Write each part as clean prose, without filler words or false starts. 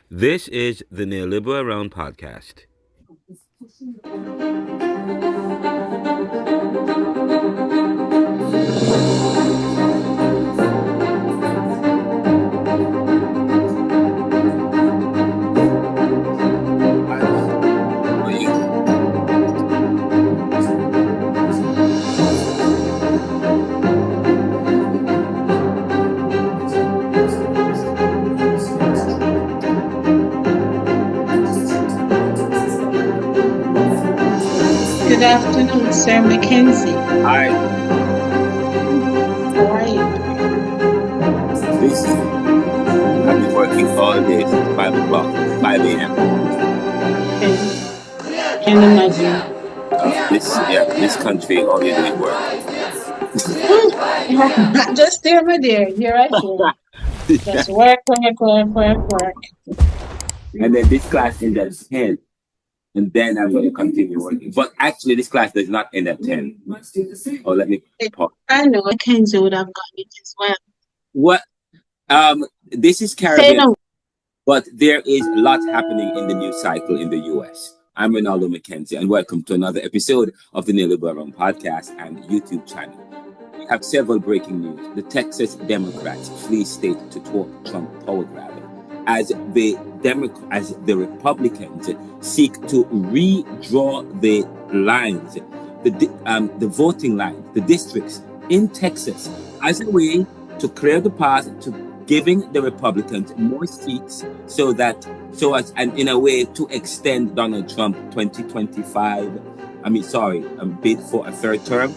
This is the Neoliberal Around podcast. Good afternoon, Sir Mackenzie. Hi. How are you? Busy. I've been working all day since 5 o'clock, 5 a.m. Can imagine. This country only doing work. Just stay over there. You're right here. Just work. And then this class ends at 10. And then I'm going to continue working. But actually, this class does not end at 10. Oh, let me pause. I know Mackenzie would have got it as well. What? This is Say Caribbean, no. but there is a lot happening in the news cycle in the U.S. I'm Ronaldo Mackenzie, and welcome to another episode of the Neoliberal Around podcast and YouTube channel. We have several breaking news. The Texas Democrats flee state to thwart Trump power grab as the Republicans seek to redraw the lines, the voting lines, the districts in Texas as a way to clear the path to giving the Republicans more seats and in a way to extend Donald Trump 2025, bid for a third term.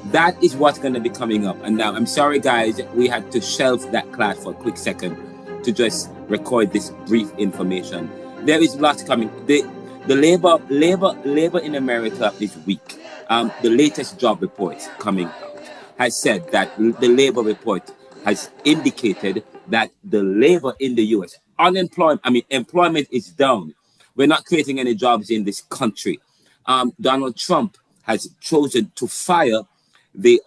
That is what's going to be coming up. And now, I'm sorry, guys, we had to shelve that class for a quick second to just record this brief information. There is lots coming. The labor in America is weak. The latest job report coming out has said that the labor report has indicated that the labor in the U.S. employment is down. We're not creating any jobs in this country. Donald Trump has chosen to fire the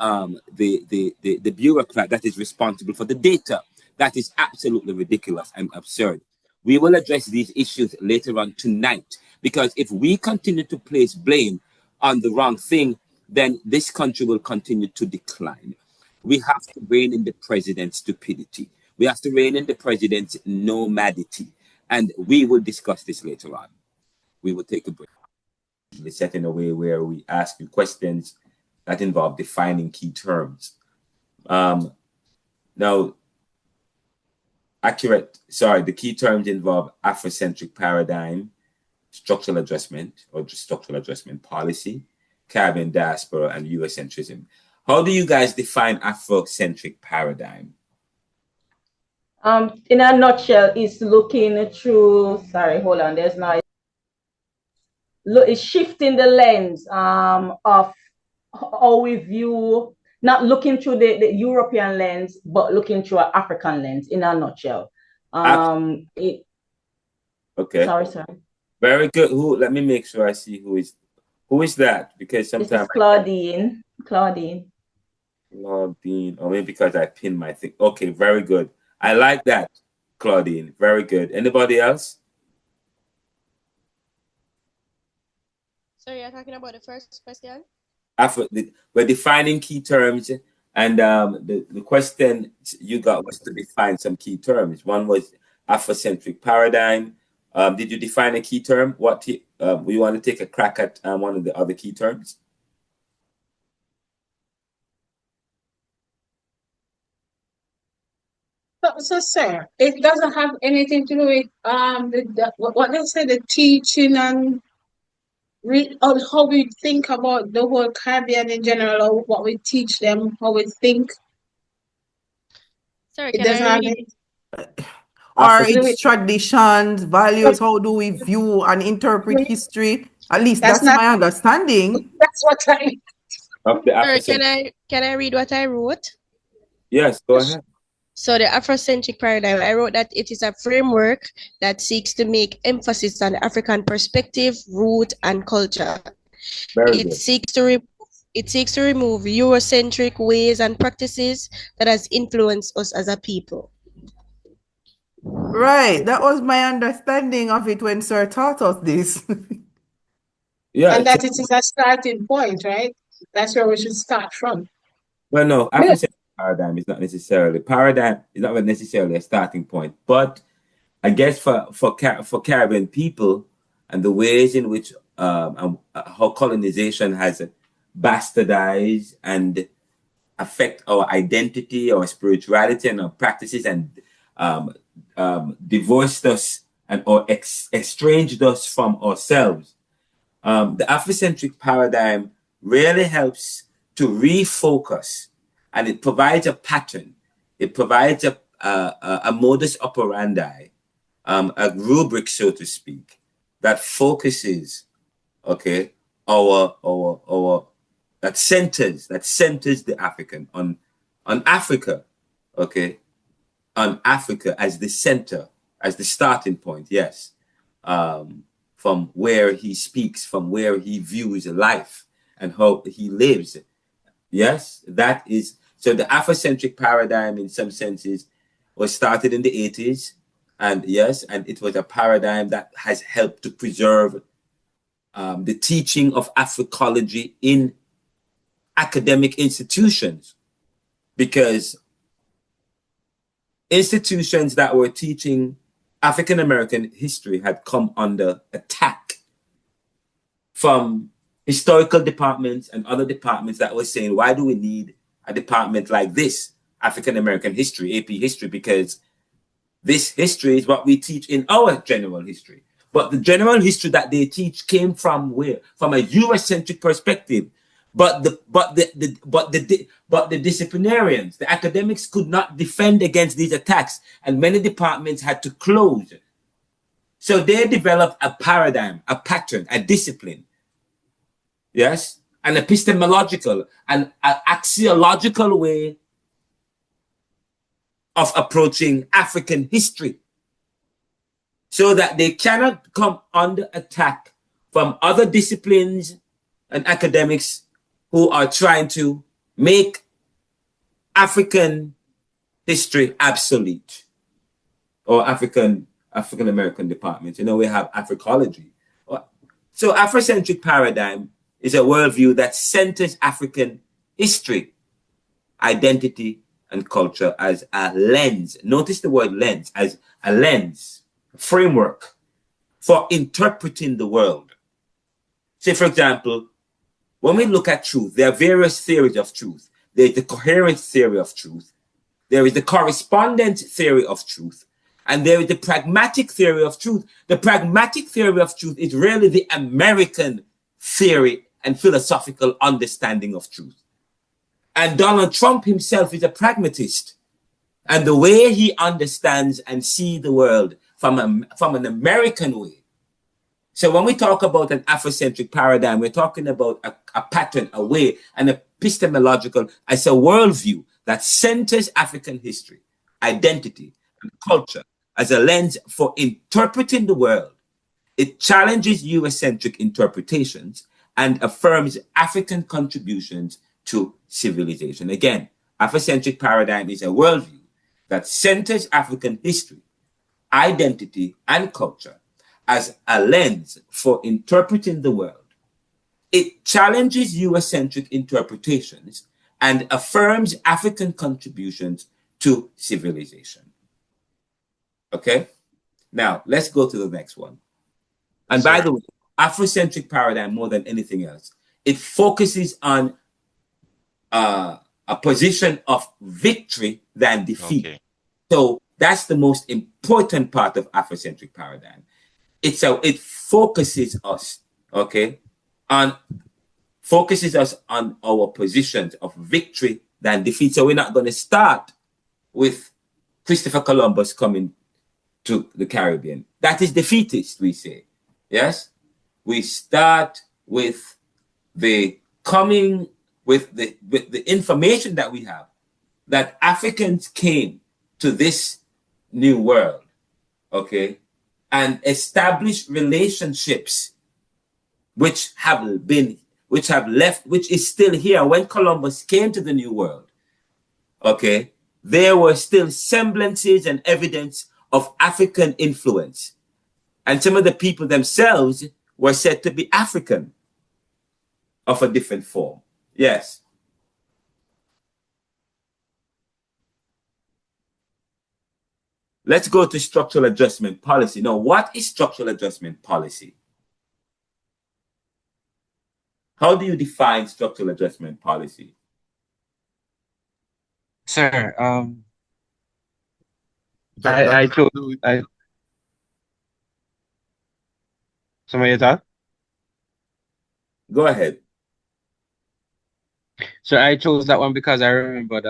bureaucrat that is responsible for the data. That is absolutely ridiculous and absurd. We will address these issues later on tonight, because if we continue to place blame on the wrong thing, then this country will continue to decline. We have to rein in the president's stupidity. We have to rein in the president's nomadity. And we will discuss this later on. We will take a break. We're set in a way where we ask you questions that involve defining key terms. The key terms involve Afrocentric paradigm, structural adjustment policy, Caribbean diaspora, and Eurocentrism. How do you guys define Afrocentric paradigm? In a nutshell, it's looking through. Sorry, hold on. There's noise. It's shifting the lens of how we view, not looking through the European lens, but looking through an African lens. In a nutshell. Okay. Sorry. Very good. Let me make sure I see who is that, because sometimes this is Claudine. Or maybe because I pinned my thing. Okay, very good. I like that, Claudine. Very good. Anybody else? Sorry, you're talking about the first question? We're defining key terms, and the question you got was to define some key terms. One was Afrocentric paradigm. Did you define a key term? We want to take a crack at one of the other key terms? So, sir, it doesn't have anything to do with what they say, the teaching and how we think about the whole Caribbean in general, or what we teach them, how we think. Sorry, can I read? Or its traditions, values, how do we view and interpret history? At least that's my understanding. That's what I... Sorry, can I read what I wrote? Yes, go ahead. So the Afrocentric paradigm, I wrote that it is a framework that seeks to make emphasis on African perspective, root, and culture. It seeks to remove Eurocentric ways and practices that has influenced us as a people. Right. That was my understanding of it when Sir taught us this. Yeah. And that it is a starting point, right? That's where we should start from. Well, no, Yeah. Afrocentric paradigm is not necessarily a starting point, but I guess for Caribbean people and the ways in which how colonization has bastardized and affect our identity, our spirituality, and our practices, and divorced us or estranged us from ourselves. The Afrocentric paradigm really helps to refocus, and it provides a pattern. It provides a modus operandi, a rubric, so to speak, that focuses, okay, that centers the African on Africa, okay, on Africa as the center, as the starting point, yes, from where he speaks, from where he views life and how he lives. Yes, that is, so the Afrocentric paradigm in some senses was started in the 80s. And yes, and it was a paradigm that has helped to preserve the teaching of Africology in academic institutions, because institutions that were teaching African American history had come under attack from historical departments and other departments that were saying, why do we need a department like this, African American history, AP history, because this history is what we teach in our general history. But the general history that they teach came from where? From a Eurocentric perspective. But the disciplinarians, the academics, could not defend against these attacks, and many departments had to close. So they developed a paradigm, a pattern, a discipline. Yes, an epistemological and an axiological way of approaching African history, so that they cannot come under attack from other disciplines and academics who are trying to make African history obsolete, or African American departments. You know, we have Africology. So Afrocentric paradigm is a worldview that centers African history, identity, and culture as a lens. Notice the word lens, as a lens, a framework for interpreting the world. Say, for example, when we look at truth, there are various theories of truth. There's the coherent theory of truth. There is the correspondent theory of truth. And there is the pragmatic theory of truth. The pragmatic theory of truth is really the American theory and philosophical understanding of truth. And Donald Trump himself is a pragmatist. And the way he understands and sees the world from an American way. So when we talk about an Afrocentric paradigm, we're talking about a pattern, a way, an epistemological, as a worldview that centers African history, identity, and culture as a lens for interpreting the world. It challenges Eurocentric interpretations and affirms African contributions to civilization. Again, Afrocentric paradigm is a worldview that centers African history, identity, and culture as a lens for interpreting the world. It challenges Eurocentric interpretations and affirms African contributions to civilization. Okay? Now, let's go to the next one. And by the way, Afrocentric paradigm, more than anything else, it focuses on a position of victory than defeat. Okay. So that's the most important part of Afrocentric paradigm. It focuses us, okay, focuses us on our positions of victory than defeat. So we're not going to start with Christopher Columbus coming to the Caribbean. That is defeatist, we say. Yes? We start with the information that we have, that Africans came to this new world, okay, and established relationships which is still here. When Columbus came to the New World, okay, there were still semblances and evidence of African influence. And some of the people themselves were said to be African of a different form. Yes. Let's go to structural adjustment policy. Now, what is structural adjustment policy? How do you define structural adjustment policy? Sir, I chose somebody talk? Go ahead. So I chose that one because I remembered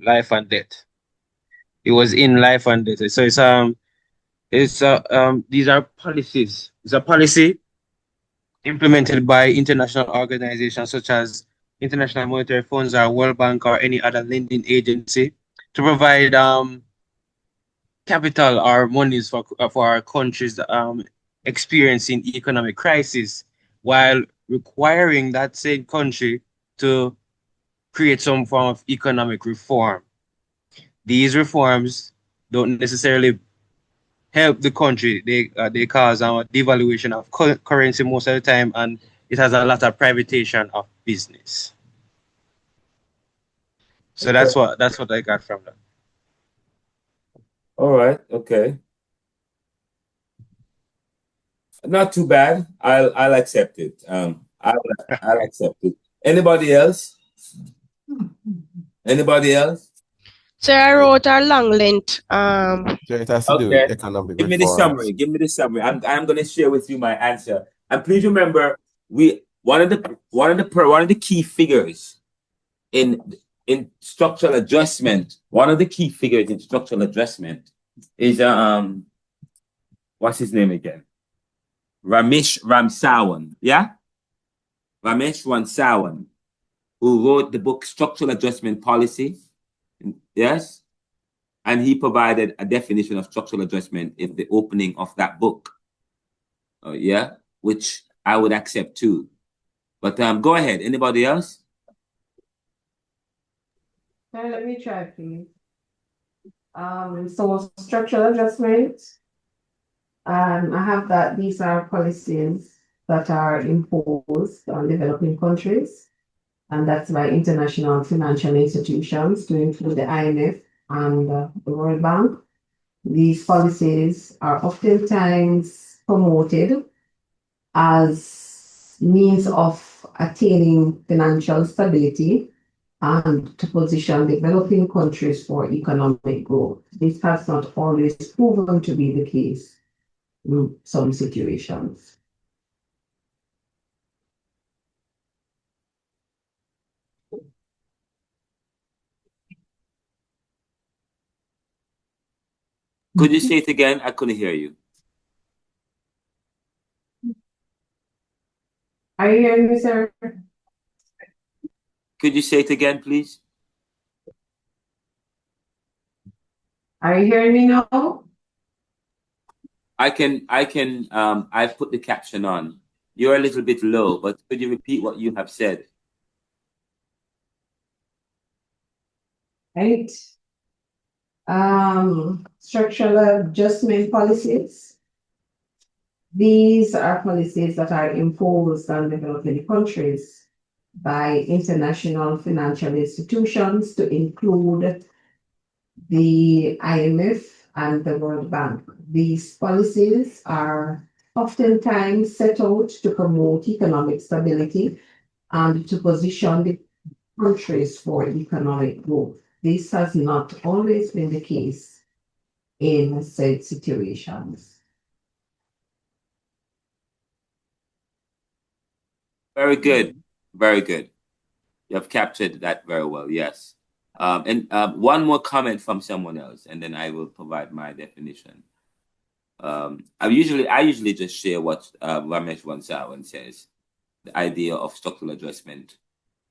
Life and Death. It was in Life and Death. So these are policies. It's a policy implemented by international organizations such as International Monetary Funds or World Bank or any other lending agency to provide capital or monies for our countries experiencing economic crisis, while requiring that same country to create some form of economic reform. These reforms don't necessarily help the country. They cause devaluation of currency most of the time, and it has a lot of privatization of business. So Okay. that's what I got from that. All right. Okay. Not too bad. I'll accept it. I'll accept it. Anybody else? Anybody else? So I wrote a long length. So it has to do with economic Give me the reforms. summary. Give me the summary. I'm going to share with you my answer. And please remember, one of the key figures in structural adjustment. One of the key figures in structural adjustment is what's his name again? Ramesh Ramsawan. Yeah, Ramesh Ramsawan, who wrote the book Structural Adjustment Policy. Yes. And he provided a definition of structural adjustment in the opening of that book. Yeah, which I would accept too. But go ahead. Anybody else? Let me try, please. So structural adjustment. I have that these are policies that are imposed on developing countries, and that's by international financial institutions to include the IMF and the World Bank. These policies are oftentimes promoted as means of attaining financial stability and to position developing countries for economic growth. This has not always proven to be the case in some situations. Could you say it again? I couldn't hear you. Are you hearing me, sir? Could you say it again, please? Are you hearing me now? I put the caption on. You're a little bit low, but could you repeat what you have said? Right. Structural adjustment policies. These are policies that are imposed on developing countries by international financial institutions to include the IMF and the World Bank. These policies are oftentimes set out to promote economic stability and to position the countries for economic growth. This has not always been the case in said situations. Very good. Very good. You have captured that very well. Yes. And one more comment from someone else, and then I will provide my definition. I usually just share what Ramesh Ramsawan says, the idea of structural adjustment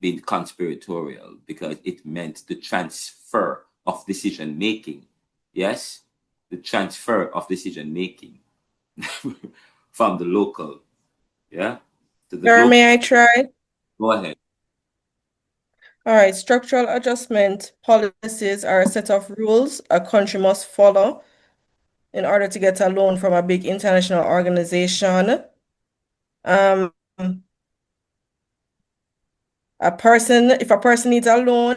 being conspiratorial because it meant the transfer of decision making. Yes, the transfer of decision making from the local, yeah, to the Sir, local. may I try? Go ahead. All right, structural adjustment policies are a set of rules a country must follow in order to get a loan from a big international organization. If a person needs a loan,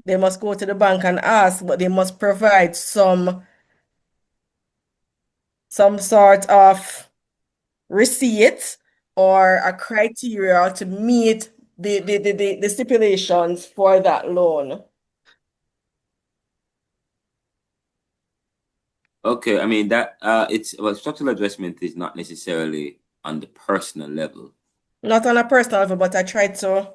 they must go to the bank and ask, but they must provide some sort of receipt or a criteria to meet the stipulations for that loan. Okay, I mean that structural adjustment is not necessarily on the personal level. Not on a personal level, but I tried to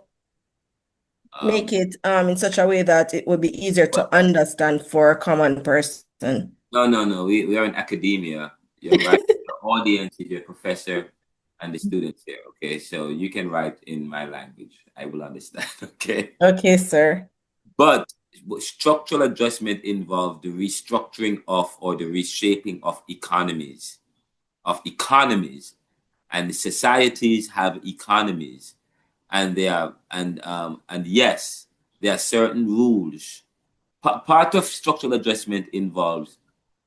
make it in such a way that it would be easier to understand for a common person. No. We are in academia. You're right. The audience is your professor and the students here. Okay, so you can write in my language. I will understand. Okay. Okay, sir. But structural adjustment involves the restructuring of or the reshaping of economies, and societies have economies, and yes, there are certain rules. Part of structural adjustment involves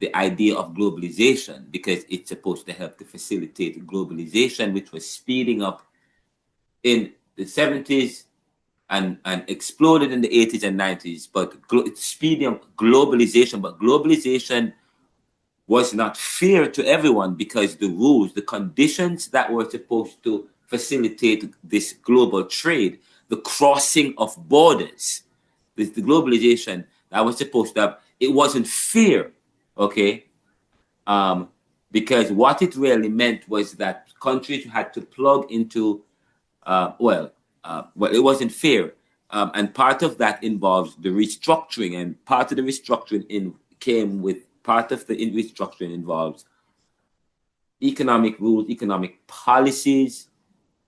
the idea of globalization, because it's supposed to help to facilitate globalization, which was speeding up in the 70s and exploded in the 80s and 90s. But it's speeding up globalization. But globalization was not fair to everyone, because the rules, the conditions that were supposed to facilitate this global trade, the crossing of borders, the globalization that was supposed to have, it wasn't fair. Okay, because what it really meant was that countries had to plug into, well, it wasn't fair, and part of that involves the restructuring, and part of the restructuring involves economic rules, economic policies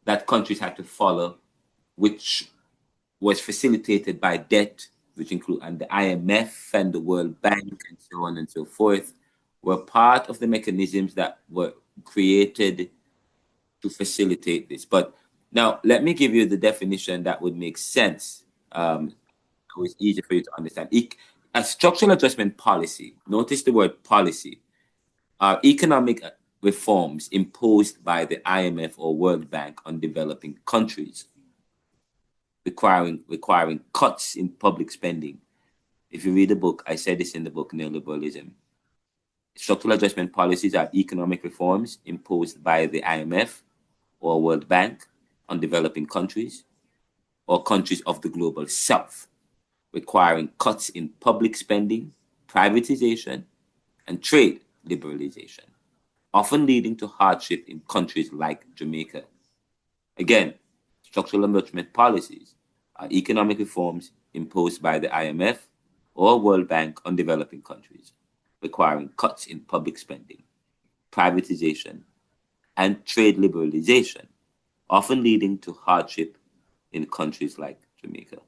that countries had to follow, which was facilitated by debt, which include and the IMF and the World Bank and so on and so forth, were part of the mechanisms that were created to facilitate this. But now let me give you the definition that would make sense. So it's easier for you to understand. A structural adjustment policy, notice the word policy, are economic reforms imposed by the IMF or World Bank on developing countries, requiring cuts in public spending. If you read the book, I said this in the book, Neoliberalism. Structural adjustment policies are economic reforms imposed by the IMF or World Bank on developing countries or countries of the global south, requiring cuts in public spending, privatization, and trade liberalization, often leading to hardship in countries like Jamaica. Again, structural adjustment policies are economic reforms imposed by the IMF or World Bank on developing countries, requiring cuts in public spending, privatization, and trade liberalization, often leading to hardship in countries like Jamaica.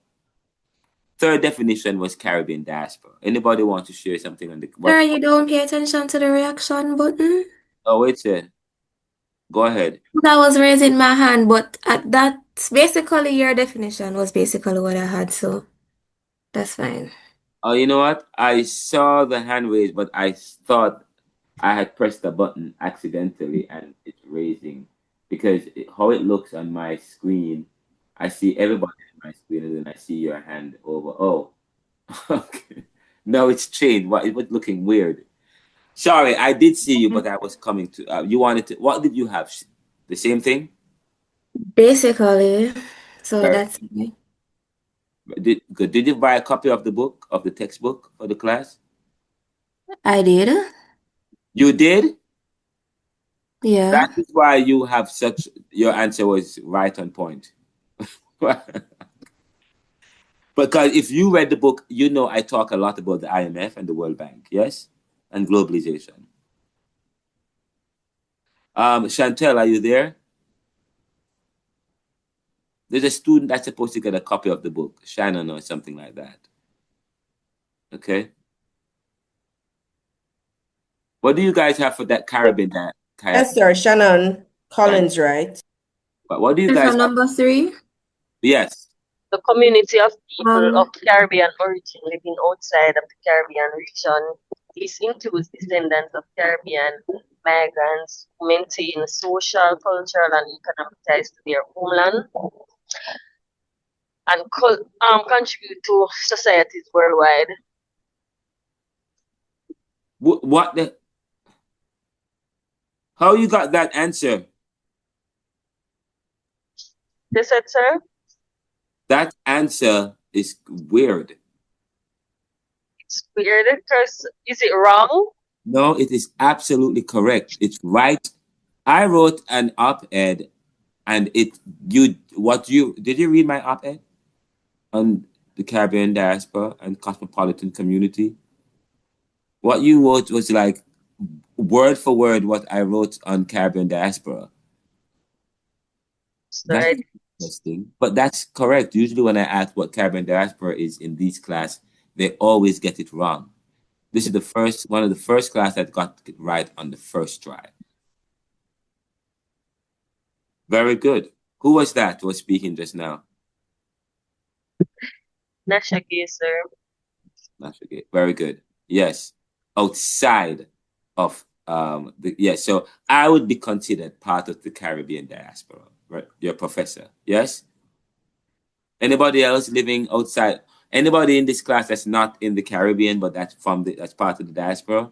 Third definition was Caribbean diaspora. Anybody want to share something on the... Sir, you don't pay attention to the reaction button? Oh, wait a... Go ahead. I was raising my hand, but that's basically your definition was basically what I had, so that's fine. Oh, you know what? I saw the hand raised, but I thought I had pressed the button accidentally and it's raising, because how it looks on my screen, I see everybody on my screen and then I see your hand over. Oh, okay. No, it's changed. It was looking weird. Sorry, I did see you, but I was coming to, you wanted to, what did you have? The same thing? Basically, so that's it. Did you buy a copy of the book, of the textbook for the class? I did. You did? Yeah. That is why you have your answer was right on point. Because if you read the book, you know I talk a lot about the IMF and the World Bank, yes? And globalization. Chantel, are you there? There's a student that's supposed to get a copy of the book, Shannon or something like that. Okay. What do you guys have for that Caribbean? Yes, sir. Shannon Collins, right? But what do you guys have? Number 3? Yes. The community of people of Caribbean origin living outside of the Caribbean region This includes descendants of Caribbean migrants who maintain social, cultural, and economic ties to their homeland and contribute to societies worldwide. What the? How you got that answer? They said, sir? That answer is weird. It's weird because is it wrong? No, it is absolutely correct. It's right. I wrote an op-ed, and did you read my op-ed on the Caribbean diaspora and cosmopolitan community? What you wrote was like word for word what I wrote on Caribbean diaspora. That's interesting, but that's correct. Usually when I ask what Caribbean diaspora is in these class, they always get it wrong. This is one of the first class that got it right on the first try. Very good. Who was that who was speaking just now? Nashage, sir. Nashage. Very good. Yes. Outside of so I would be considered part of the Caribbean diaspora, right? Your professor. Yes? Anybody else living outside? Anybody in this class that's not in the Caribbean, but that's part of the diaspora?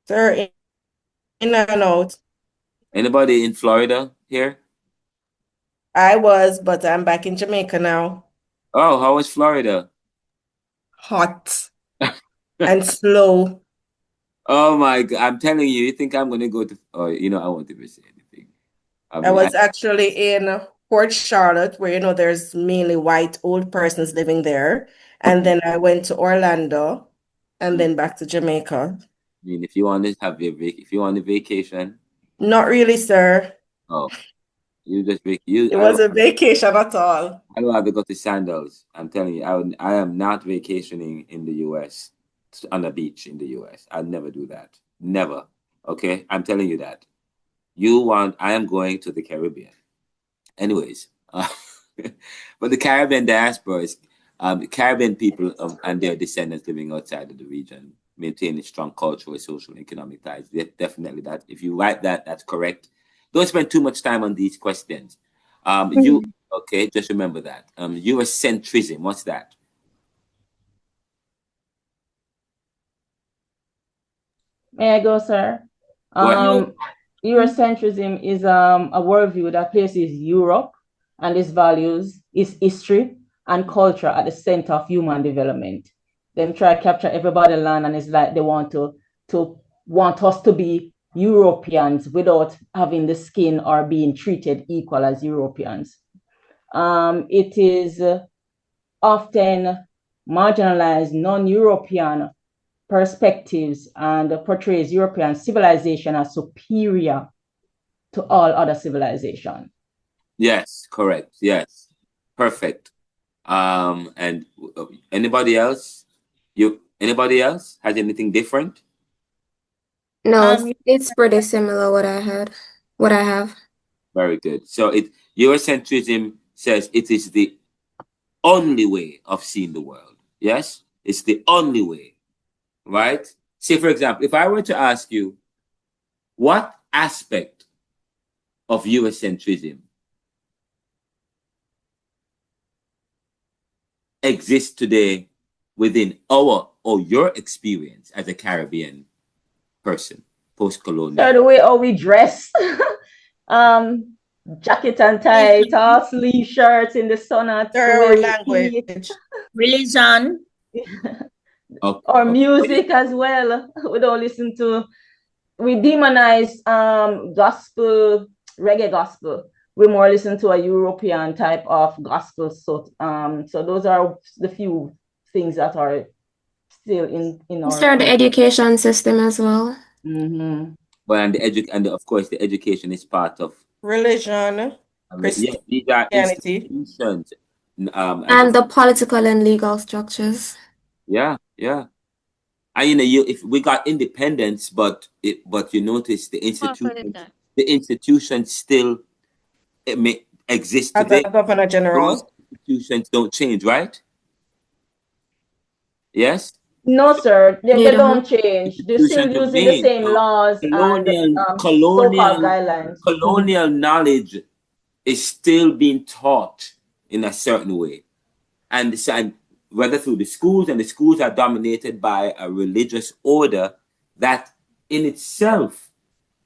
Sir, in and out. Anybody in Florida here? I was, but I'm back in Jamaica now. Oh, how was Florida? Hot and slow. Oh my God. I'm telling you, you think I'm going to go to, I won't even say anything. I was actually in Port Charlotte, where, there's mainly white old persons living there. And then I went to Orlando and then back to Jamaica. I mean, if you want to have if you want a vacation. Not really, sir. Oh, you just It wasn't vacation at all. I don't have to go to Sandals. I'm telling you, I am not vacationing in the US on a beach in the US. I'd never do that. Never. Okay, I'm telling you that. I am going to the Caribbean. Anyways, but the Caribbean diaspora is Caribbean people and their descendants living outside of the region, maintaining strong cultural, social, and economic ties. Definitely that. If you write that, that's correct. Don't spend too much time on these questions. Just remember that. Eurocentrism, what's that? May I go, sir? Eurocentrism is a worldview that places Europe and its values, its history and culture at the center of human development. Them try to capture everybody's land, and it's like they want us to be Europeans without having the skin or being treated equal as Europeans. It is often marginalized non-European perspectives and portrays European civilization as superior to all other civilization. Yes, correct. Yes, perfect. And anybody else? Anybody else has anything different? No, it's pretty similar what I have. Very good. So Eurocentrism says it is the only way of seeing the world. Yes, it's the only way, right? Say, for example, if I were to ask you, what aspect of Eurocentrism exists today within our or your experience as a Caribbean person, post-colonial? So the way how we dress, jacket and tie, tall sleeve shirts in the sun, language, religion, or music as well. We don't listen to. We demonize gospel, reggae gospel. We more listen to a European type of gospel. So those are the few things that are still in our. Start the education system as well. Mm-hmm. Well, and of course the education is part of religion, yes, these are institutions, and the political and legal structures. Yeah. And if we got independence, but you notice the institutions still may exist today. As a governor general. institutions don't change, right? Yes? No, sir, they They don't don't. change. They're still Institutions using the remain. same So laws and so-called guidelines. colonial knowledge is still being taught in a certain way. And whether through the schools, and the schools are dominated by a religious order that in itself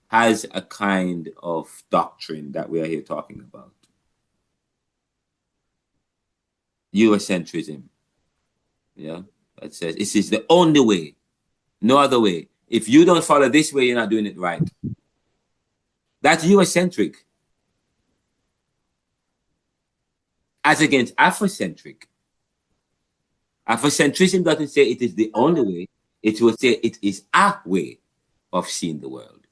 has a kind of doctrine that we are here talking about. Eurocentrism. Yeah, that says this is the only way, no other way. If you don't follow this way, you're not doing it right. That's Eurocentric. As against Afrocentric. Afrocentrism doesn't say it is the only way, it will say it is a way of seeing the world.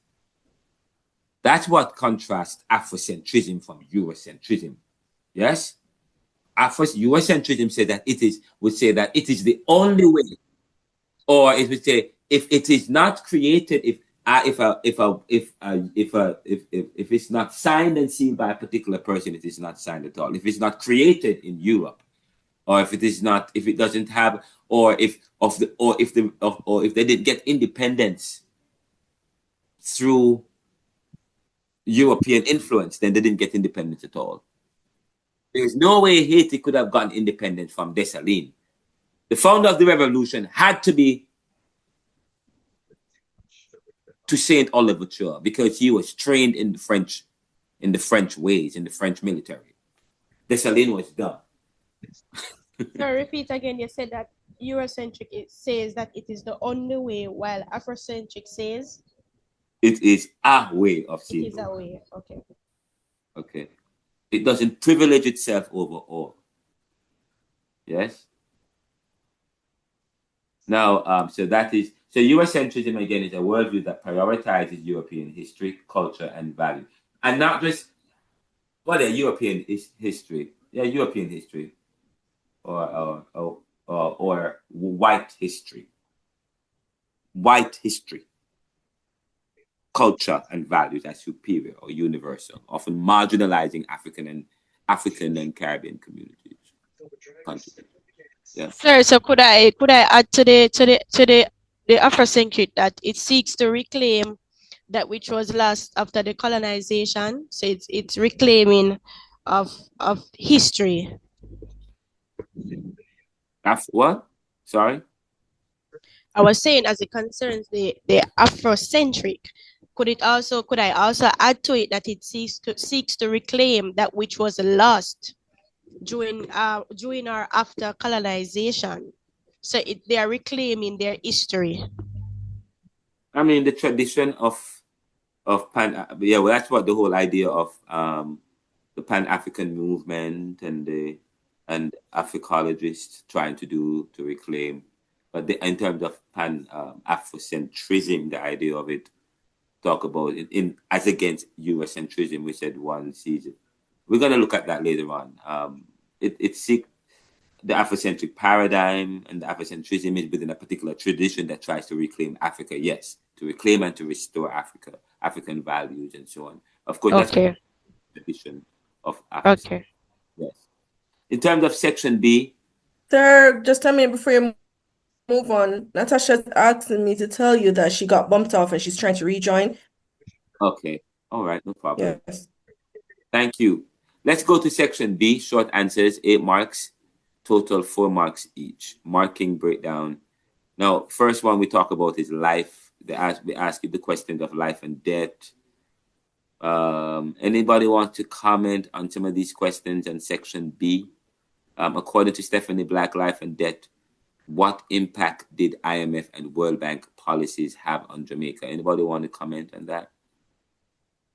That's what contrasts Afrocentrism from Eurocentrism. Yes? Eurocentrism says that would say that it is the only way, or it would say if it is not created, if it's not signed and sealed by a particular person, it is not signed at all. If it's not created in Europe, or if it doesn't have, or if they didn't get independence through European influence, then they didn't get independence at all. There's no way Haiti could have gotten independence from Dessalines. The founder of the revolution had to be to Saint Olivier because he was trained in the French ways, in the French military. Dessalines was dumb. So repeat again. You said that Eurocentric says that it is the only way, while Afrocentric says it is a way of seeing. It is a way. Okay. Okay. It doesn't privilege itself over all. Yes. Now, so Eurocentrism again is a worldview that prioritizes European history, culture, and value, and not just European history. Yeah, European history, or white history. White history, culture, and values as superior or universal, often marginalizing African and Caribbean communities. Yeah. Sir, so could I add to the Afrocentric that it seeks to reclaim that which was lost after the colonization? So it's reclaiming of history. What? Sorry? I was saying as it concerns the Afrocentric, could I also add to it that it seeks to reclaim that which was lost during or after colonization? So they are reclaiming their history. I mean, the tradition of that's what the whole idea of the Pan-African movement and Africologists trying to do, to reclaim. But in terms of Afrocentrism, the idea of it, talk about it as against Eurocentrism, we said one sees it. We're going to look at that later on. It's the Afrocentric paradigm, and the Afrocentrism is within a particular tradition that tries to reclaim Africa. Yes, to reclaim and to restore Africa, African values, and so on. Of course, that's the tradition of Africa. Okay. Yes. In terms of section B, sir, just tell me before you move on. Natasha's asking me to tell you that she got bumped off and she's trying to rejoin. Okay. All right. No problem. Yes. Thank you. Let's go to section B. Short answers, 8 marks. Total 4 marks each. Marking breakdown. Now, first one we talk about is life. We ask you the questions of life and death. Anybody want to comment on some of these questions in section B? According to Stephanie Black, life and death, what impact did IMF and World Bank policies have on Jamaica? Anybody want to comment on that?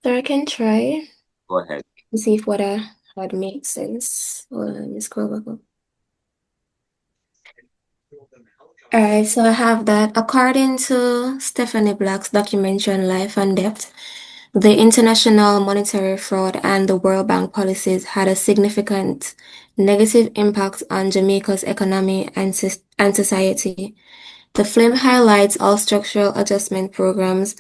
So I can try. Go ahead. And see if what I had makes sense. Hold on, let me scroll back up. All right, so I have that. According to Stephanie Black's documentary on life and death, the international monetary fraud and the World Bank policies had a significant negative impact on Jamaica's economy and society. The film highlights all structural adjustment programs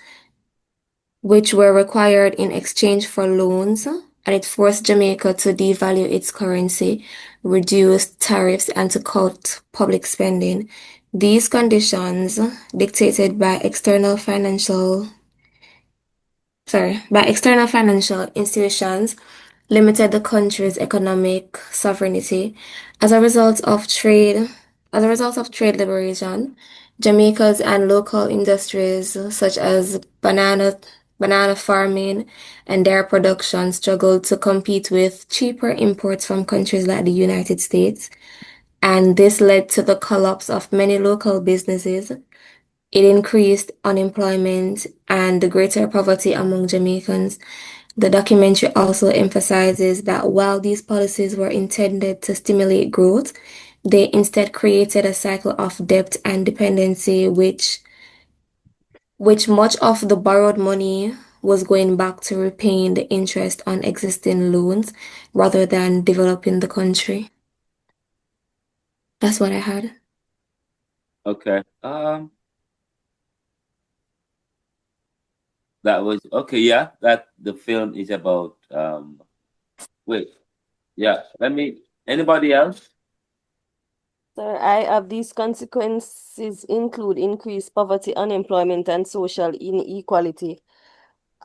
which were required in exchange for loans, and it forced Jamaica to devalue its currency, reduce tariffs, and to cut public spending. These conditions, dictated by external financial institutions, limited the country's economic sovereignty. As a result of trade liberation, Jamaica's and local industries such as banana farming and dairy production struggled to compete with cheaper imports from countries like the United States, and this led to the collapse of many local businesses. It increased unemployment and the greater poverty among Jamaicans. The documentary also emphasizes that while these policies were intended to stimulate growth, they instead created a cycle of debt and dependency, which much of the borrowed money was going back to repaying the interest on existing loans rather than developing the country. That's what I had. Okay. That was okay. Yeah, that the film is about. Wait. Yeah. Anybody else? Sir, I have these consequences include increased poverty, unemployment, and social inequality.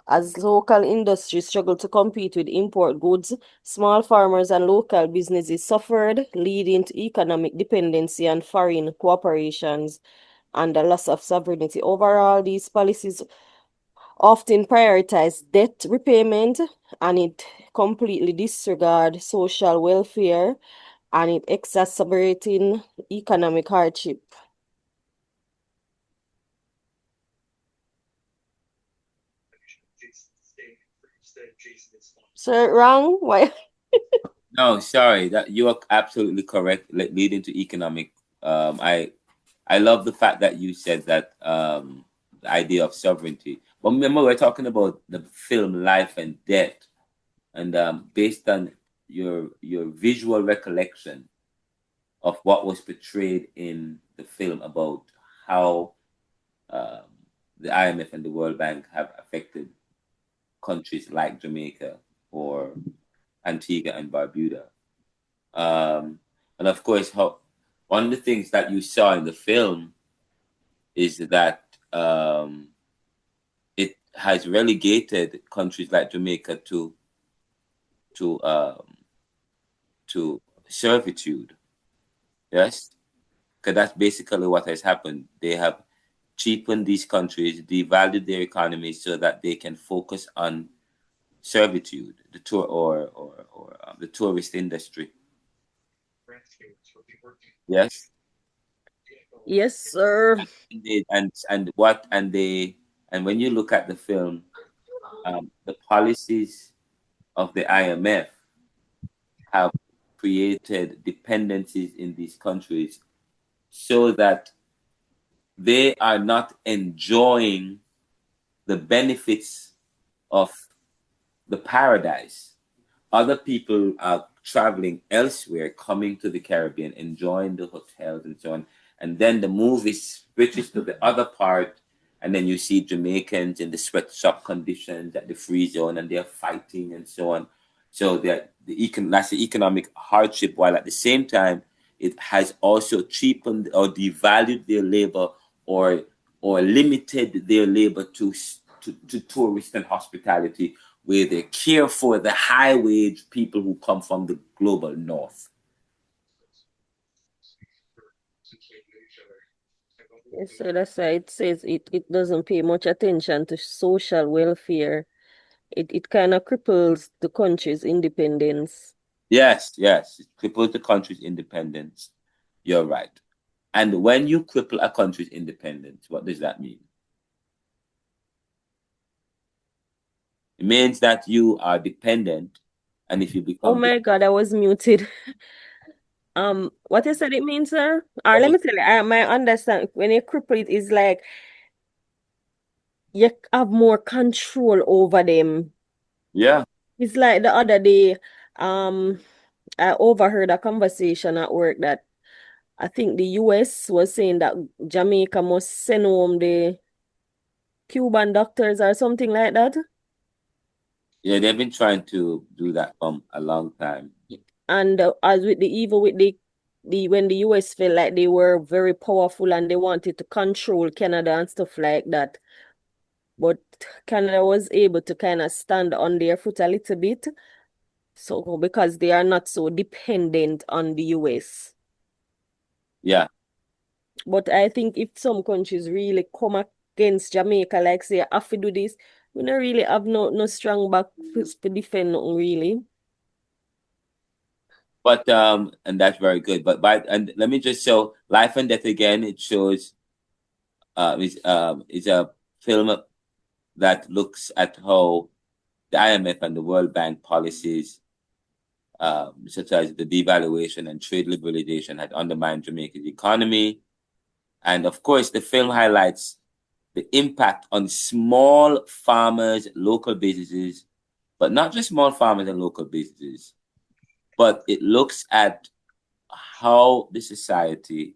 As local industries struggle to compete with import goods, small farmers and local businesses suffered, leading to economic dependency and foreign cooperations and the loss of sovereignty. Overall, these policies often prioritize debt repayment, and it completely disregard social welfare, and it exacerbating economic hardship. Sir, wrong? Why? No, sorry. That you are absolutely correct. Leading to economic. I love the fact that you said that the idea of sovereignty. But remember, we're talking about the film Life and Death, and based on your visual recollection of what was portrayed in the film about how the IMF and the World Bank have affected countries like Jamaica or Antigua and Barbuda. And of course, one of the things that you saw in the film is that it has relegated countries like Jamaica to servitude. Yes, because that's basically what has happened. They have cheapened these countries, devalued their economies so that they can focus on servitude, the the tourist industry. Yes. Yes, sir. And when you look at the film, the policies of the IMF have created dependencies in these countries so that they are not enjoying the benefits of the paradise. Other people are traveling elsewhere, coming to the Caribbean, enjoying the hotels and so on. And then the movie switches to the other part, and then you see Jamaicans in the sweatshop conditions at the free zone, and they're fighting and so on. So that's the economic hardship, while at the same time, it has also cheapened or devalued their labor or limited their labor to tourist and hospitality, where they care for the high wage people who come from the global north. Yes, so that's why it says it doesn't pay much attention to social welfare. It kind of cripples the country's independence. Yes, it cripples the country's independence. You're right. And when you cripple a country's independence, what does that mean? It means that you are dependent, and if you become... Oh my God, I was muted. What you said it means, sir? Let me tell you, my understand when you cripple it is like you have more control over them. Yeah. It's like the other day, I overheard a conversation at work that I think the US was saying that Jamaica must send home the Cuban doctors or something like that. Yeah, they've been trying to do that a long time. And as with the even with the when the US felt like they were very powerful and they wanted to control Canada and stuff like that. But Canada was able to kind of stand on their foot a little bit. So because they are not so dependent on the US. Yeah. But I think if some countries really come against Jamaica, like say, have to do this, we don't really have no strong back to defend nothing really. But and that's very good. But and let me just show Life and Death again. It shows it's a film that looks at how the IMF and the World Bank policies, such as the devaluation and trade liberalization, had undermined Jamaica's economy. And of course, the film highlights the impact on small farmers, local businesses, but not just small farmers and local businesses, but it looks at how the society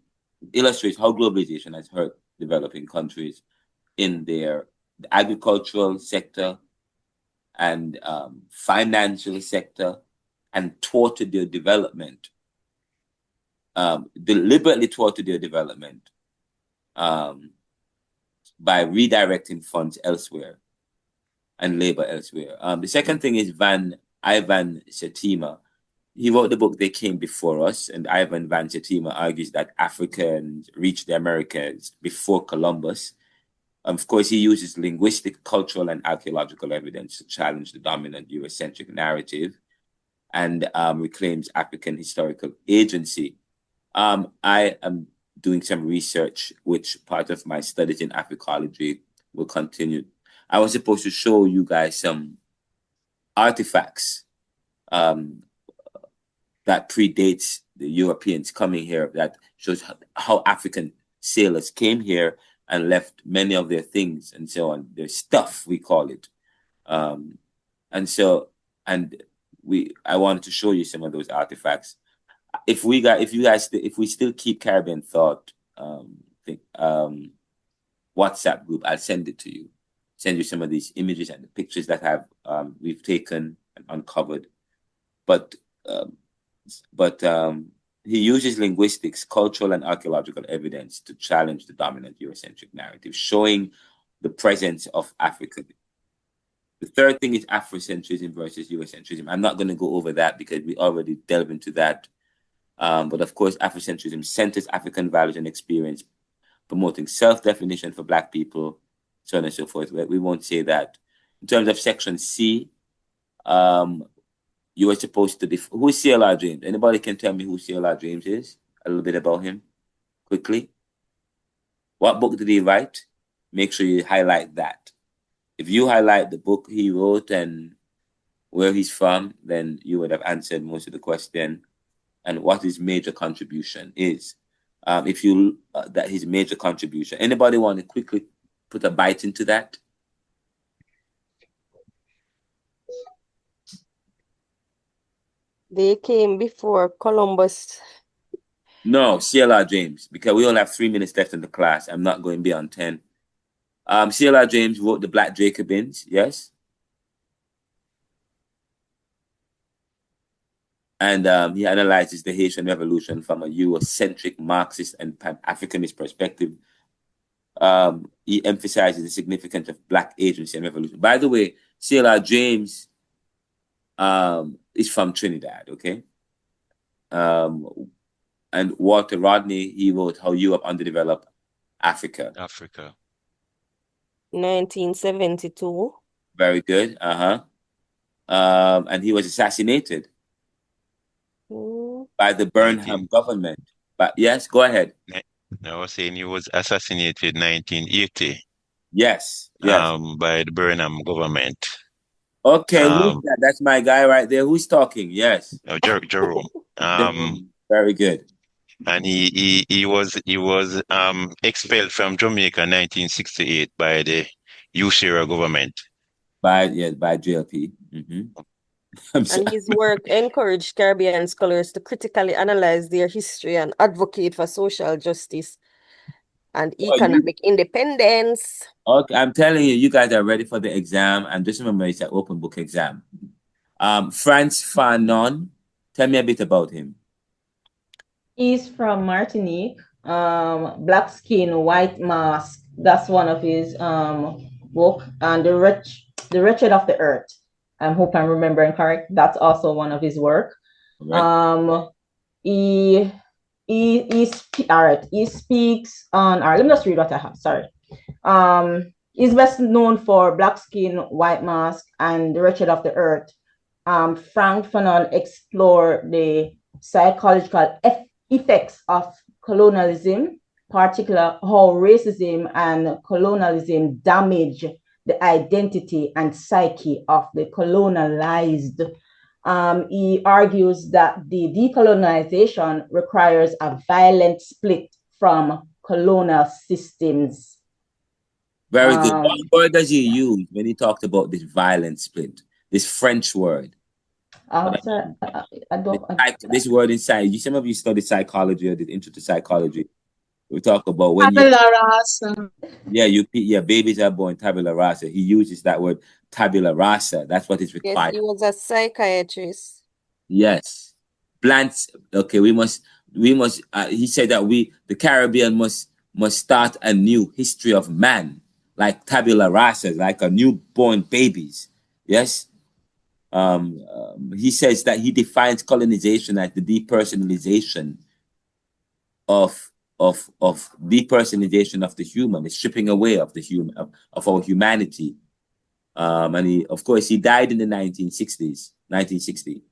illustrates how globalization has hurt developing countries in their agricultural sector and financial sector, and thwarted their development, deliberately thwarted their development by redirecting funds elsewhere and labor elsewhere. The second thing is Ivan Shettima. He wrote the book They Came Before Us, and Ivan Van Shettima argues that Africans reached the Americas before Columbus. Of course, he uses linguistic, cultural, and archaeological evidence to challenge the dominant Eurocentric narrative and reclaims African historical agency. I am doing some research, which part of my studies in Africology will continue. I was supposed to show you guys some artifacts that predates the Europeans coming here, that shows how African sailors came here and left many of their things and so on, their stuff, we call it. I wanted to show you some of those artifacts. If we still keep Caribbean Thought WhatsApp group, I'll send it to you. Send you some of these images and the pictures that we've taken and uncovered. But he uses linguistics, cultural, and archaeological evidence to challenge the dominant Eurocentric narrative, showing the presence of Africa. The third thing is Afrocentrism versus Eurocentrism. I'm not going to go over that because we already delved into that. But of course, Afrocentrism centers African values and experience, promoting self-definition for Black people, so on and so forth. We won't say that. In terms of Section C, you were supposed to who's C.L.R. James? Anybody can tell me who C.L.R. James is? A little bit about him, quickly. What book did he write? Make sure you highlight that. If you highlight the book he wrote and where he's from, then you would have answered most of the question and what his major contribution is. That his major contribution. Anybody want to quickly put a bite into that? They came before Columbus. No, C.L.R. James, because we only have 3 minutes left in the class. I'm not going beyond 10. C.L.R. James wrote The Black Jacobins, yes? And he analyzes the Haitian Revolution from a Eurocentric, Marxist, and Pan-Africanist perspective. He emphasizes the significance of Black agency and revolution. By the way, C.L.R. James is from Trinidad, okay? And Walter Rodney, he wrote How Europe Underdeveloped Africa. 1972. Very good, and he was assassinated by the Burnham government. But yes, go ahead. I was saying he was assassinated 1980. Yes. By the Burnham government. Okay, who's that? That's my guy right there. Who's talking? Yes. Jerome. Very good. And he was expelled from Jamaica in 1968 by the USHERA government. By JLP. Mm-hmm. And his work encouraged Caribbean scholars to critically analyze their history and advocate for social justice and economic independence. Okay, I'm telling you, you guys are ready for the exam. And just remember, it's an open book exam. Frantz Fanon Tell me a bit about him. He's from Martinique. Black Skin, White Mask. That's one of his book. And the Wretched of the Earth. I hope I'm remembering correct. That's also one of his work. Right. He speaks on. All right, let me just read what I have. Sorry. He's best known for Black Skin, White Mask, and The Wretched of the Earth. Frank Fanon explored the psychological effects of colonialism, particularly how racism and colonialism damage the identity and psyche of the colonialized. He argues that the decolonization requires a violent split from colonial systems. Very good. What word does he use when he talked about this violent split? This French word. This word inside. Some of you studied psychology or did intro to psychology. We talk about when tabula rasa. Babies are born tabula rasa. He uses that word tabula rasa. That's what is required. Yes, he was a psychiatrist. Yes. Plants. Okay, we must. He said that the Caribbean must start a new history of man, like tabula rasa, like a newborn babies. Yes. He says that he defines colonization as the depersonalization of depersonalization of the human, the stripping away of the human of our humanity. And he died in the 1960.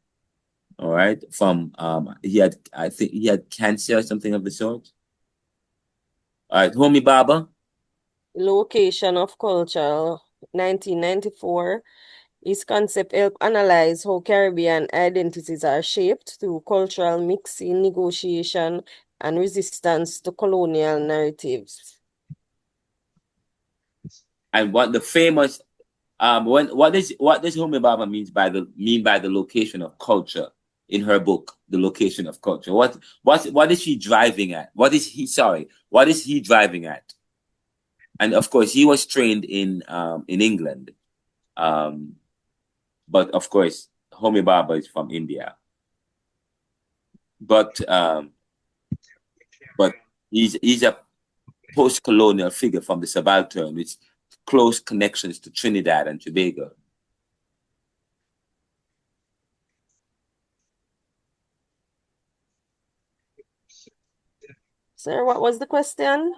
All right. From I think he had cancer or something of the sort. All right, Homi Baba. Location of culture, 1994. His concept helped analyze how Caribbean identities are shaped through cultural mixing, negotiation, and resistance to colonial narratives. And what the famous what does Homi Baba mean by the location of culture in her book, The Location of Culture? What is she driving at? What is he driving at? And of course, he was trained in England. But of course, Homi Baba is from India. But he's a post-colonial figure from the subaltern with close connections to Trinidad and Tobago. Sir, what was the question?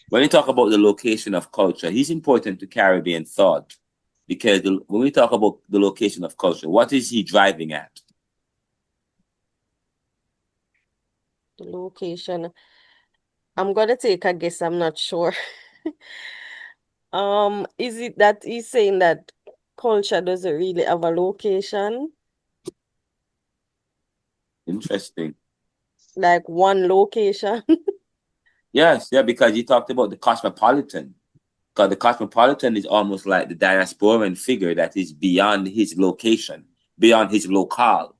When you talk about the location of culture, he's important to Caribbean thought. Because when we talk about the location of culture, what is he driving at? The location. I'm going to take a guess. I'm not sure. Is it that he's saying that culture doesn't really have a location? Interesting. Like one location? Yes, because he talked about the cosmopolitan. Because the cosmopolitan is almost like the diasporan figure that is beyond his location, beyond his locale.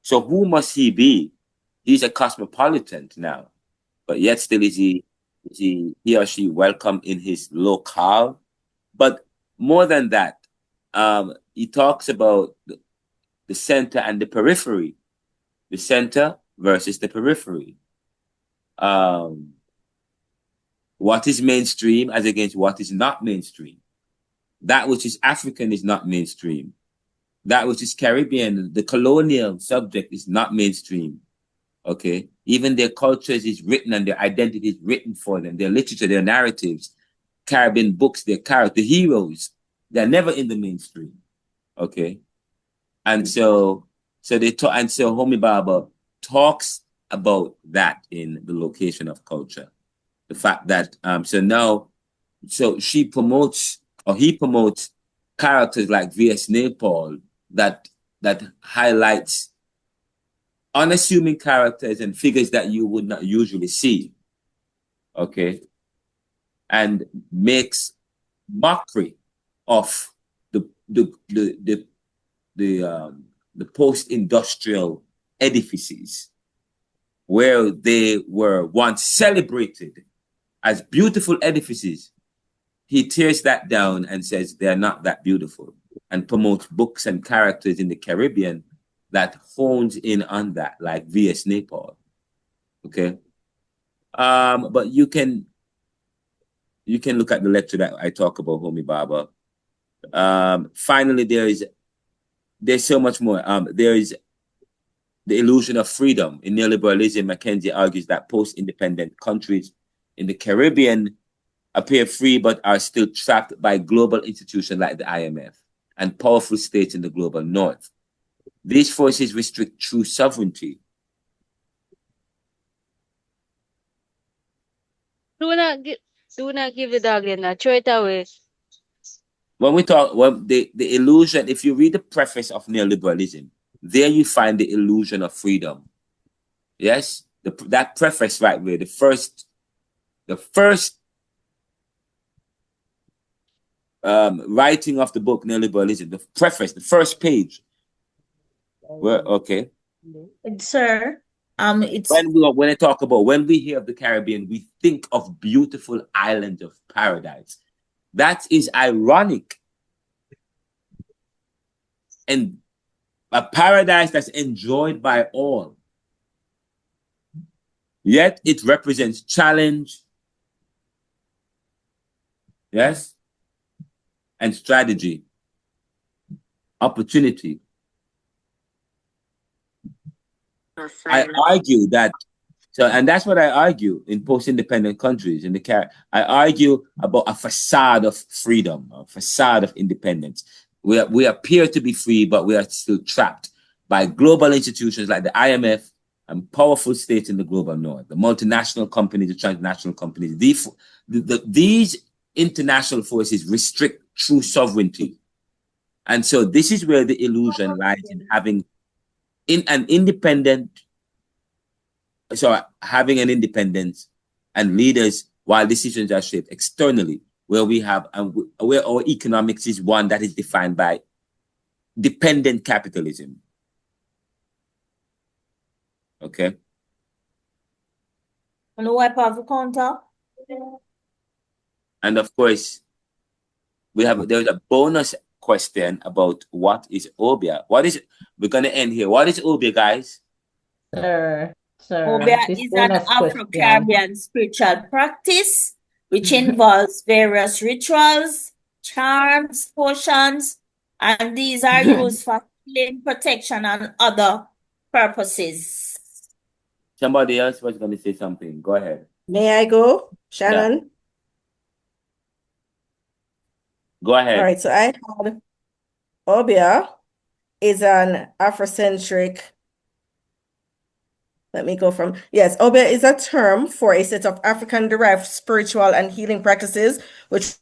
So who must he be? He's a cosmopolitan now, but yet still is he or she welcome in his locale? But more than that, he talks about the center and the periphery, the center versus the periphery. What is mainstream as against what is not mainstream. That which is African is not mainstream. That which is Caribbean, the colonial subject is not mainstream. Okay? Even their cultures is written and their identity is written for them. Their literature, their narratives, Caribbean books, their character, heroes, they're never in the mainstream. Okay? And so Homi Baba talks about that in The Location of Culture. The fact that he promotes characters like V.S. Naipaul that highlights unassuming characters and figures that you would not usually see. Okay, and makes mockery of the post-industrial edifices where they were once celebrated as beautiful edifices. He tears that down and says they're not that beautiful, and promotes books and characters in the Caribbean that hones in on that, like V.S. Naipaul. Okay. But you can look at the lecture that I talk about, Homi Baba. Finally, there's so much more. There is the illusion of freedom. In neoliberalism, Mackenzie argues that post-independent countries in the Caribbean appear free but are still trapped by global institutions like the IMF and powerful states in the global north. These forces restrict true sovereignty. Do not give the dog in that. Throw it away. When the illusion, if you read the preface of neoliberalism, there you find the illusion of freedom. Yes, that preface right there, the first writing of the book Neoliberalism, the preface, the first page. Well, okay. Sir, it's when we hear of the Caribbean, we think of beautiful islands of paradise. That is ironic. And a paradise that's enjoyed by all. Yet it represents challenge, yes, and strategy, opportunity. I argue that, and that's what I argue in post-independent countries. I argue about a facade of freedom, a facade of independence. We appear to be free, but we are still trapped by global institutions like the IMF and powerful states in the global north, the multinational companies, the transnational companies. These international forces restrict true sovereignty. And so this is where the illusion lies in having an independence and leaders while decisions are shaped externally, where we have where our economics is one that is defined by dependent capitalism. Okay. on the wipe off the counter. And of course, there's a bonus question about what is Obeah. We're gonna end here. What is Obeah, guys? Sir, Obeah is an Afro-Caribbean spiritual practice which involves various rituals, charms, potions, and these are used for healing, protection, and other purposes. Somebody else was going to say something. Go ahead. May I go, Shannon? Yeah. Go ahead. All right, so I had Obeah is an Afrocentric. Obeah is a term for a set of African-derived spiritual and healing practices which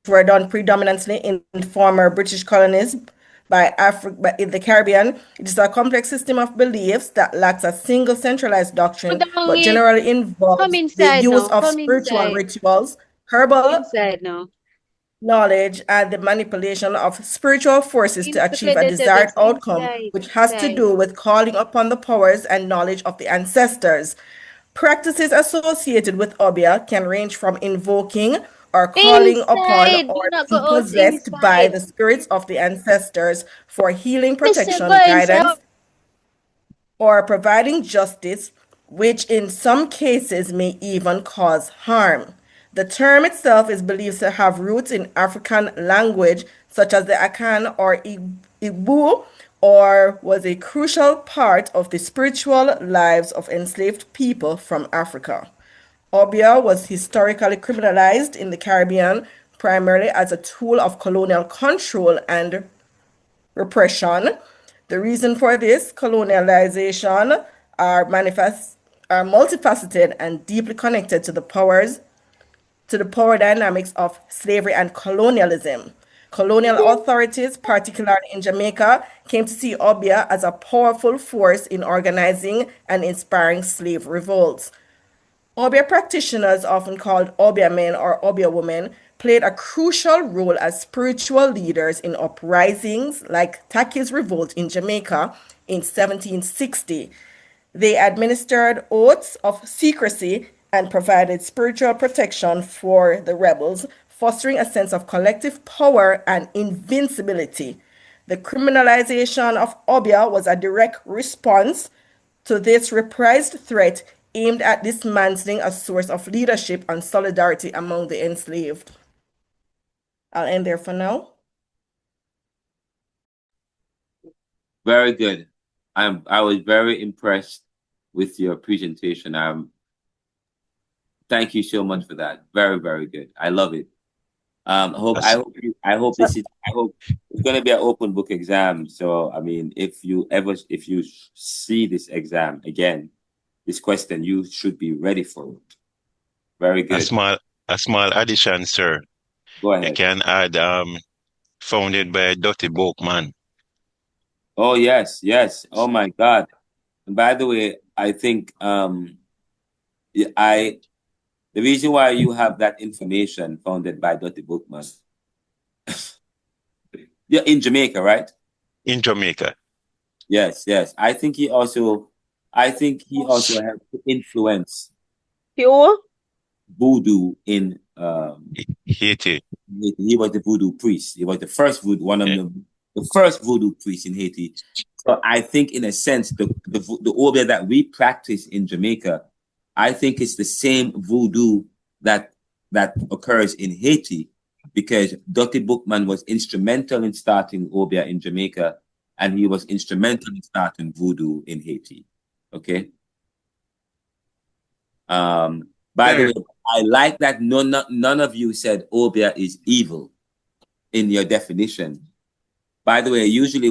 were done predominantly in former British colonies in the Caribbean. It is a complex system of beliefs that lacks a single centralized doctrine, but generally involves the use of spiritual rituals, herbal knowledge, and the manipulation of spiritual forces to achieve a desired outcome, which has to do with calling upon the powers and knowledge of the ancestors. Practices associated with Obeah can range from invoking or calling upon or being possessed by the spirits of the ancestors for healing, protection, guidance, or providing justice, which in some cases may even cause harm. The term itself is believed to have roots in African language, such as the Akan or Igbo, or was a crucial part of the spiritual lives of enslaved people from Africa. Obeah was historically criminalized in the Caribbean, primarily as a tool of colonial control and repression. The reason for this colonialization are multifaceted and deeply connected to the power dynamics of slavery and colonialism. Colonial authorities, particularly in Jamaica, came to see Obeah as a powerful force in organizing and inspiring slave revolts. Obeah practitioners, often called Obeah men or Obeah women, played a crucial role as spiritual leaders in uprisings like Taki's revolt in Jamaica in 1760. They administered oaths of secrecy and provided spiritual protection for the rebels, fostering a sense of collective power and invincibility. The criminalization of Obeah was a direct response to this reprised threat aimed at dismantling a source of leadership and solidarity among the enslaved. I'll end there for now. Very good. I was very impressed with your presentation. Thank you so much for that. Very, very good. I love it. I hope it's going to be an open book exam. So, I mean, if you see this exam again, this question, you should be ready for it. Very good. A small addition, sir. Go ahead. You can add founded by Dottie Boukman. Oh yes, yes. Oh my God. And by the way, I think the reason why you have that information founded by Dottie Boukman. You're in Jamaica, right? In Jamaica. Yes, yes. I think he also helped to influence voodoo in Haiti. He was the voodoo priest. He was the first voodoo, the first voodoo priest in Haiti. So I think, in a sense, the Obeah that we practice in Jamaica, I think it's the same voodoo that occurs in Haiti, because Dottie Boukman was instrumental in starting Obeah in Jamaica, and he was instrumental in starting voodoo in Haiti. Okay. By the way, I like that none of you said Obeah is evil in your definition. By the way, usually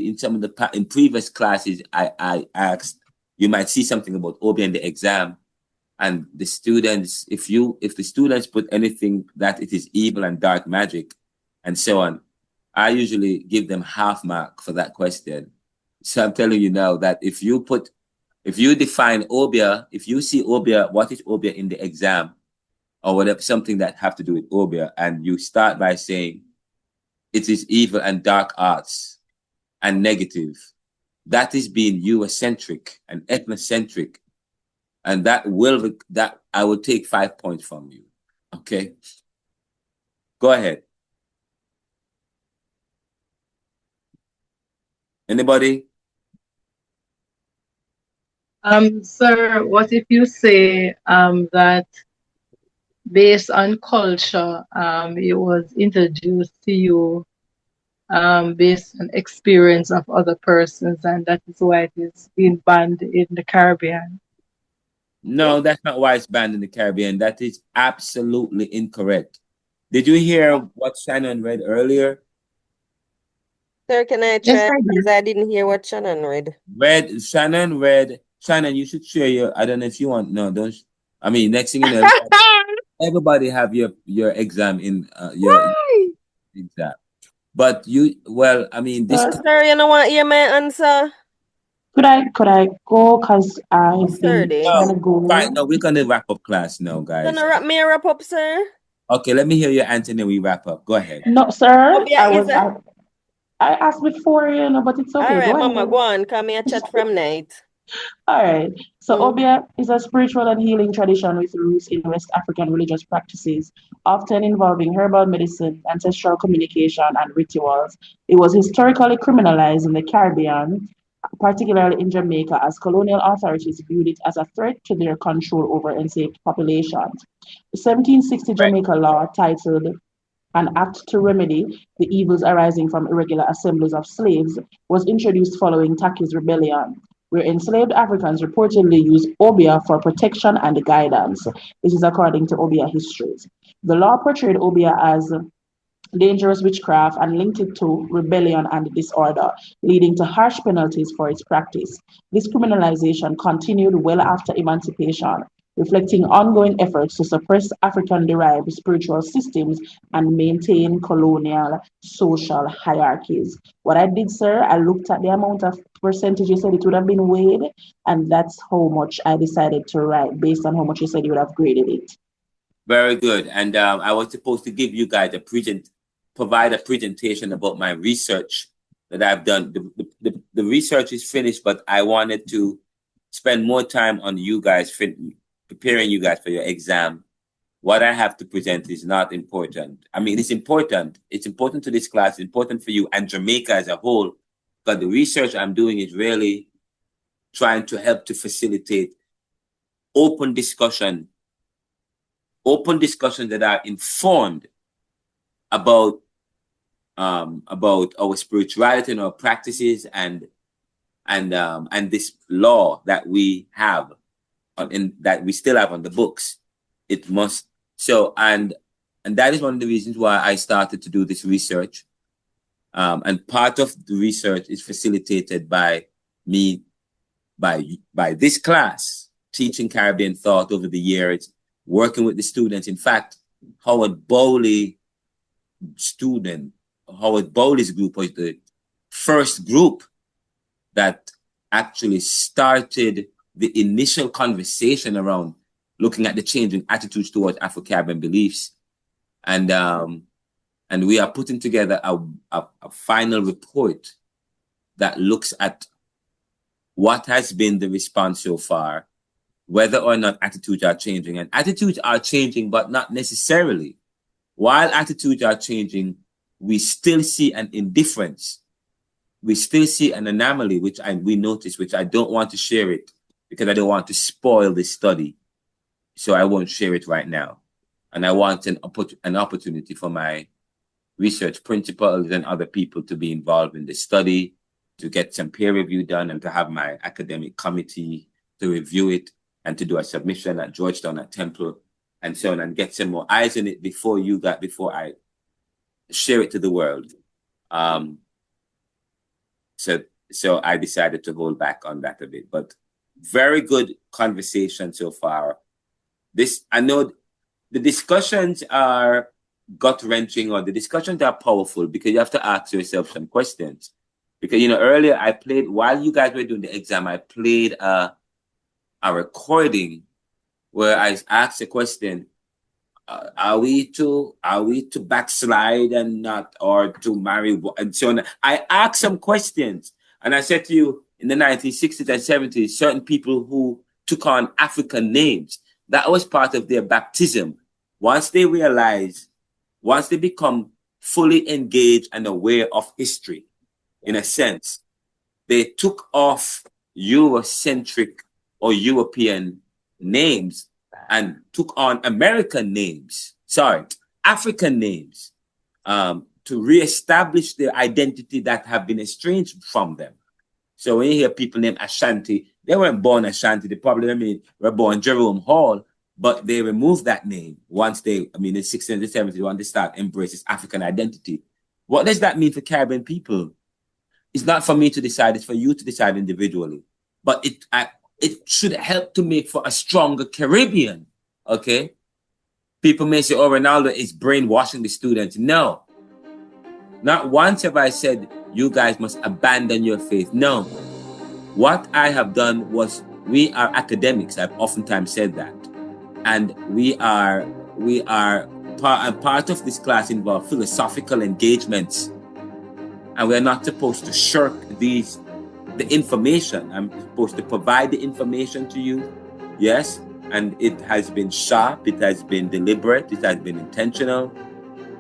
in some of in previous classes, I asked, you might see something about Obeah in the exam, and the students, if the students put anything that it is evil and dark magic and so on, I usually give them half mark for that question. So I'm telling you now that if you define Obeah, if you see Obeah, what is Obeah in the exam, or whatever, something that have to do with Obeah, and you start by saying it is evil and dark arts and negative, that is being Eurocentric and ethnocentric, and that I will take 5 points from you. Okay, go ahead. Anybody? Sir, what if you say that based on culture, it was introduced to you based on experience of other persons, and that is why it is being banned in the Caribbean? No, that's not why it's banned in the Caribbean. That is absolutely incorrect. Did you hear what Shannon read earlier? Sir, can I try? Because I didn't hear what Shannon read. Shannon, you should share your, I don't know if you want, no, don't, I mean, next thing you know, everybody have your exam in your exam. But I mean, this. Sir, you don't want to hear my answer? Could I go? Because I've been trying to go. Right, no, we're going to wrap up class now, guys. Gonna wrap up, sir? Okay, let me hear your answer and then we wrap up. Go ahead. No, sir. I asked before, but it's okay. All right, Mama, go on. Come here, chat from night. All right. So Obeah is a spiritual and healing tradition with roots in West African religious practices, often involving herbal medicine, ancestral communication, and rituals. It was historically criminalized in the Caribbean, particularly in Jamaica, as colonial authorities viewed it as a threat to their control over enslaved populations. The 1760 Jamaica law, titled An Act to Remedy the Evils Arising from Irregular Assemblies of Slaves, was introduced following Tacky's Rebellion, where enslaved Africans reportedly used Obeah for protection and guidance. This is according to Obeah histories. The law portrayed Obeah as dangerous witchcraft and linked it to rebellion and disorder, leading to harsh penalties for its practice. This criminalization continued well after emancipation, reflecting ongoing efforts to suppress African-derived spiritual systems and maintain colonial social hierarchies. What I did, sir, I looked at the amount of percentage you said it would have been weighed, and that's how much I decided to write based on how much you said you would have graded it. Very good. And I was supposed to give you guys provide a presentation about my research that I've done. The research is finished, but I wanted to spend more time on you guys, preparing you guys for your exam. what I have to present is not important. I mean, it's important. It's important to this class, it's important for you and Jamaica as a whole, but the research I'm doing is really trying to help to facilitate open discussions that are informed about our spirituality and our practices and this law that we have that we still have on the books. It must so and that is one of the reasons why I started to do this research. And part of the research is facilitated by me, by this class, teaching Caribbean thought over the years, working with the students. In fact, Howard Bowley's group was the first group that actually started the initial conversation around looking at the changing attitudes towards Afro-Caribbean beliefs. And we are putting together a final report that looks at what has been the response so far, whether or not attitudes are changing. And attitudes are changing, but not necessarily. While attitudes are changing, we still see an indifference. We still see an anomaly, which we notice, which I don't want to share it because I don't want to spoil this study. So I won't share it right now. And I want an opportunity for my research principals and other people to be involved in the study, to get some peer review done, and to have my academic committee to review it and to do a submission at Georgetown, at Temple, and so on, and get some more eyes on it before I share it to the world. So I decided to hold back on that a bit, but very good conversation so far. I know the discussions are gut-wrenching, or the discussions are powerful because you have to ask yourself some questions. Because, earlier I played, while you guys were doing the exam, I played a recording where I asked a question, are we to backslide and not, or to marry, and so on. I asked some questions, and I said to you, in the 1960s and 70s, certain people who took on African names, that was part of their baptism. Once they become fully engaged and aware of history, in a sense, they took off Eurocentric or European names and took on African names, to reestablish their identity that have been estranged from them. So when you hear people named Ashanti, they weren't born Ashanti. They probably were born Jerome Hall, but they removed that name once in the 60s and 70s, when they start embracing African identity. What does that mean for Caribbean people? It's not for me to decide, it's for you to decide individually. But it should help to make for a stronger Caribbean, okay? People may say, oh, Ronaldo is brainwashing the students. No. Not once have I said, you guys must abandon your faith. No. What I have done was, we are academics. I've oftentimes said that. And part of this class involves philosophical engagements. And we're not supposed to shirk the information. I'm supposed to provide the information to you. Yes. And it has been sharp. It has been deliberate. It has been intentional.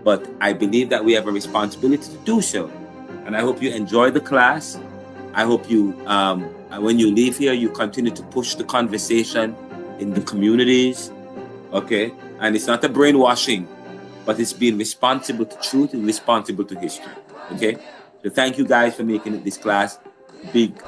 But I believe that we have a responsibility to do so. And I hope you enjoy the class. I hope you, when you leave here, you continue to push the conversation in the communities. Okay. And it's not a brainwashing, but it's being responsible to truth and responsible to history. Okay. So thank you guys for making it this class big.